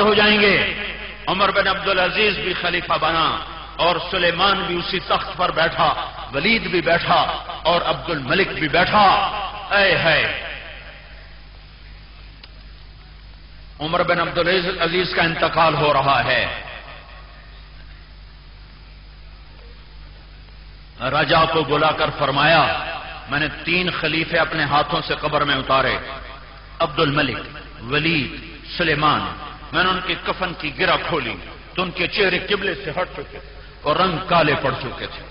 ہو جائیں گے۔ عمر بن عبدالعزیز بھی خلیفہ بنا اور سلیمان بھی اسی تخت پر بیٹھا، ولید بھی بیٹھا اور عبد الملک بھی بیٹھا۔ اے ہے عمر بن عبدالعزیز کا انتقال ہو رہا ہے۔ رجا کو بلا کر فرمایا میں نے 3 خلیفے اپنے ہاتھوں سے قبر میں اتارے، عبد الملک، ولید، سلیمان۔ میں نے ان کے کفن کی گرہ کھولی تو ان کے چہرے قبلے سے ہٹ چکے اور رنگ کالے پڑ چکے تھے۔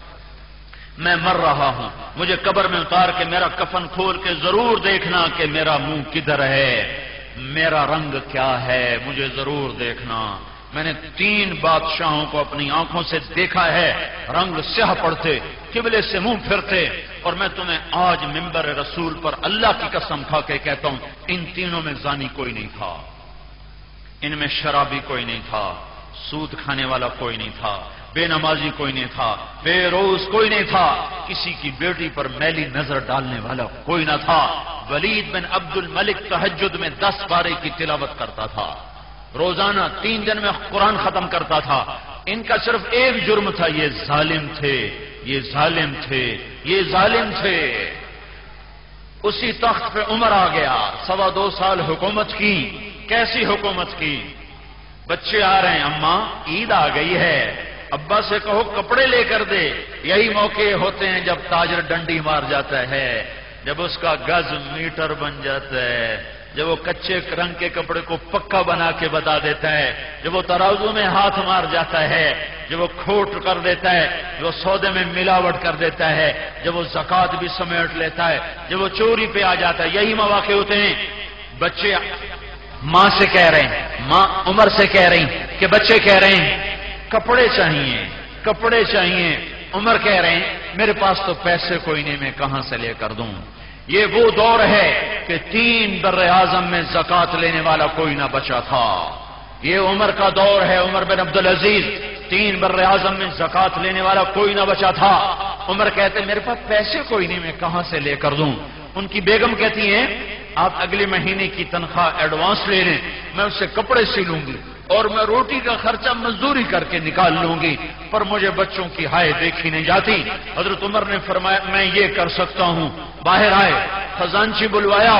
میں مر رہا ہوں، مجھے قبر میں اتار کے میرا کفن کھول کے ضرور دیکھنا کہ میرا منہ کدھر ہے، میرا رنگ کیا ہے، مجھے ضرور دیکھنا۔ میں نے 3 بادشاہوں کو اپنی آنکھوں سے دیکھا ہے، رنگ سیاہ پڑتے، قبلے سے منہ پھرتے، اور میں تمہیں آج منبر رسول پر اللہ کی قسم کھا کے کہتا ہوں ان تینوں میں زانی کوئی نہیں تھا، ان میں شرابی کوئی نہیں تھا، سود کھانے والا کوئی نہیں تھا، بے نمازی کوئی نہیں تھا، بے روز کوئی نہیں تھا، کسی کی بیٹی پر میلی نظر ڈالنے والا کوئی نہ تھا۔ ولید بن عبد الملک تہجد میں 10 پارے کی تلاوت کرتا تھا، روزانہ 3 دن میں قرآن ختم کرتا تھا۔ ان کا صرف ایک جرم تھا، یہ ظالم تھے، یہ ظالم تھے، یہ ظالم تھے۔ اسی تخت پہ عمر آ گیا، 2.25 سال حکومت کی۔ کیسی حکومت کی؟ بچے آ رہے ہیں، اماں عید آ گئی ہے، ابا سے کہو کپڑے لے کر دے۔ یہی موقع ہوتے ہیں جب تاجر ڈنڈی مار جاتا ہے، جب اس کا گز میٹر بن جاتا ہے، جب وہ کچے رنگ کے کپڑے کو پکا بنا کے بتا دیتا ہے، جب وہ ترازو میں ہاتھ مار جاتا ہے، جب وہ کھوٹ کر دیتا ہے، جب وہ سودے میں ملاوٹ کر دیتا ہے، جب وہ زکوٰۃ بھی سمیٹ لیتا ہے، جب وہ چوری پہ آ جاتا ہے، یہی مواقع ہوتے ہیں۔ بچے ماں سے کہہ رہے ہیں، ماں عمر سے کہہ رہی کہ بچے کہہ رہے ہیں کپڑے چاہیے، کپڑے چاہیے۔ عمر کہہ رہے ہیں میرے پاس تو پیسے کوئی نہیں، میں کہاں سے لے کر دوں۔ یہ وہ دور ہے کہ 3 بر اعظم میں زکوٰۃ لینے والا کوئی نہ بچا تھا۔ یہ عمر کا دور ہے، عمر بن عبدالعزیز، 3 بر اعظم میں زکوٰۃ لینے والا کوئی نہ بچا تھا۔ عمر کہتے میرے پاس پیسے کوئی نہیں، میں کہاں سے لے کر دوں۔ ان کی بیگم کہتی ہیں آپ اگلے مہینے کی تنخواہ ایڈوانس لے لیں، میں اس سے کپڑے سی لوں گی اور میں روٹی کا خرچہ مزدوری کر کے نکال لوں گی، پر مجھے بچوں کی ہائے دیکھی نہیں جاتی۔ حضرت عمر نے فرمایا میں یہ کر سکتا ہوں۔ باہر آئے، خزانچی بلوایا،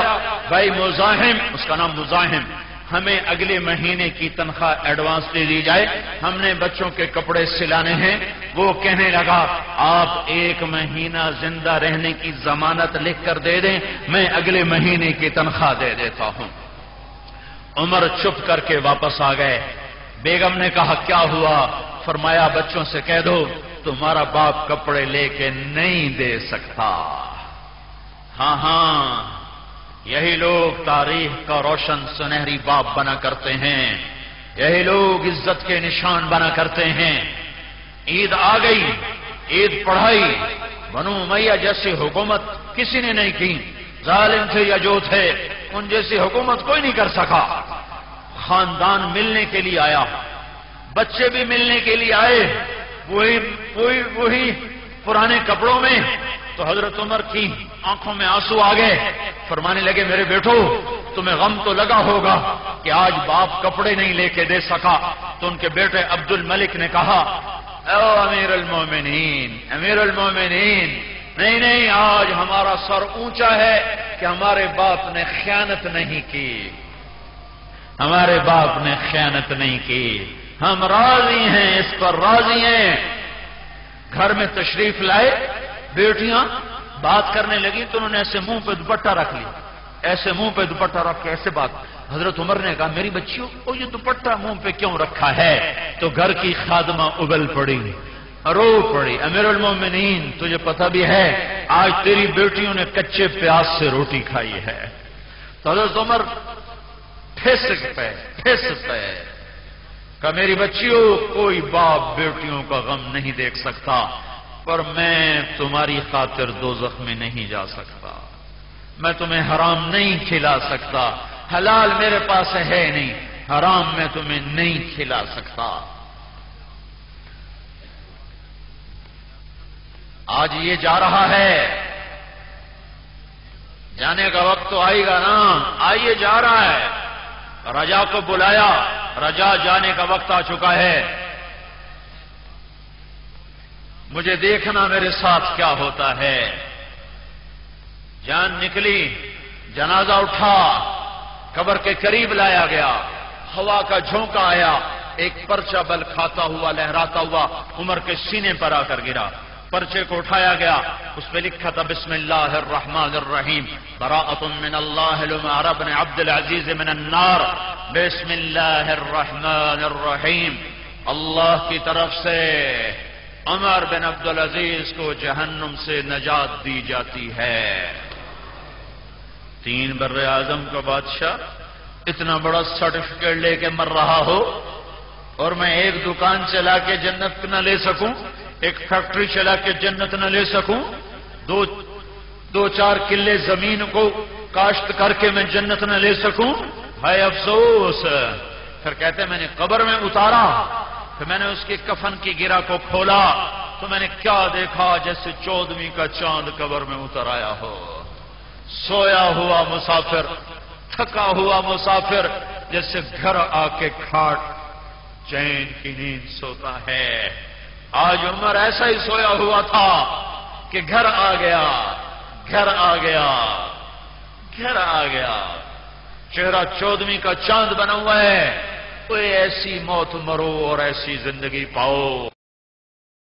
بھائی مزاحم، اس کا نام مزاحم، ہمیں اگلے مہینے کی تنخواہ ایڈوانس دے دی جائے، ہم نے بچوں کے کپڑے سلانے ہیں۔ وہ کہنے لگا آپ 1 مہینہ زندہ رہنے کی ضمانت لکھ کر دے دیں، میں اگلے مہینے کی تنخواہ دے دیتا ہوں۔ عمر چپ کر کے واپس آ گئے۔ بیگم نے کہا کیا ہوا؟ فرمایا بچوں سے کہہ دو تمہارا باپ کپڑے لے کے نہیں دے سکتا۔ ہاں ہاں، یہی لوگ تاریخ کا روشن سنہری باپ بنا کرتے ہیں، یہی لوگ عزت کے نشان بنا کرتے ہیں۔ عید آ گئی، عید پڑھائی، بنو امیہ جیسی حکومت کسی نے نہیں کی، ظالم تھے یا جو تھے، ان جیسی حکومت کوئی نہیں کر سکا۔ خاندان ملنے کے لیے آیا، بچے بھی ملنے کے لیے آئے، وہی پرانے کپڑوں میں۔ تو حضرت عمر کی آنکھوں میں آنسو آ گئے، فرمانے لگے میرے بیٹو تمہیں غم تو لگا ہوگا کہ آج باپ کپڑے نہیں لے کے دے سکا۔ تو ان کے بیٹے عبد الملک نے کہا اے امیر المومنین، امیر المومنین، نہیں نہیں، آج ہمارا سر اونچا ہے کہ ہمارے باپ نے خیانت نہیں کی، ہمارے باپ نے خیانت نہیں کی، ہم راضی ہیں، اس پر راضی ہیں۔ گھر میں تشریف لائے، بیٹیاں بات کرنے لگی تو انہوں نے ایسے منہ پہ دوپٹہ رکھ لیا، ایسے منہ پہ دوپٹہ رکھ کے ایسے بات۔ حضرت عمر نے کہا میری بچیوں کو یہ دوپٹہ منہ پہ کیوں رکھا ہے؟ تو گھر کی خادمہ اگل پڑی، رو پڑی، امیر المومنین تجھے پتہ بھی ہے آج تیری بیٹیوں نے کچے پیاز سے روٹی کھائی ہے۔ تو حضرت عمر ٹھس پہ کہ میری بچیوں کوئی باپ بیٹیوں کا غم نہیں دیکھ سکتا، پر میں تمہاری خاطر دوزخ میں نہیں جا سکتا، میں تمہیں حرام نہیں کھلا سکتا، حلال میرے پاس ہے نہیں، حرام میں تمہیں نہیں کھلا سکتا۔ آج یہ جا رہا ہے، جانے کا وقت تو آئے گا نا، آئیے جا رہا ہے۔ رجا کو بلایا، رجا جانے کا وقت آ چکا ہے، مجھے دیکھنا میرے ساتھ کیا ہوتا ہے۔ جان نکلی، جنازہ اٹھا، قبر کے قریب لایا گیا، ہوا کا جھونکا آیا، ایک پرچہ بل کھاتا ہوا لہراتا ہوا عمر کے سینے پر آ کر گرا۔ پرچے کو اٹھایا گیا، اس پہ لکھا تھا بسم اللہ الرحمن الرحیم براءۃ من اللہ لعمر بن عبد العزیز من النار، بسم اللہ الرحمن الرحیم، اللہ کی طرف سے عمر بن عبد العزیز کو جہنم سے نجات دی جاتی ہے۔ 3 بر اعظم کا بادشاہ اتنا بڑا سرٹیفکیٹ لے کے مر رہا ہو اور میں ایک دکان چلا کے جنت نہ لے سکوں، ایک فیکٹری چلا کے جنت نہ لے سکوں، دو چار کلے زمین کو کاشت کر کے میں جنت نہ لے سکوں، ہے افسوس۔ پھر کہتے میں نے قبر میں اتارا، پھر میں نے اس کی کفن کی گرہ کو کھولا تو میں نے کیا دیکھا، جیسے 14ویں کا چاند قبر میں اتر آیا ہو۔ سویا ہوا مسافر، تھکا ہوا مسافر جیسے گھر آ کے کھاٹ چین کی نیند سوتا ہے، آج عمر ایسا ہی سویا ہوا تھا کہ گھر آ گیا، گھر آ گیا، گھر آ گیا، چہرہ 14ویں کا چاند بنا ہوا ہے۔ کوئی ایسی موت مرو اور ایسی زندگی پاؤ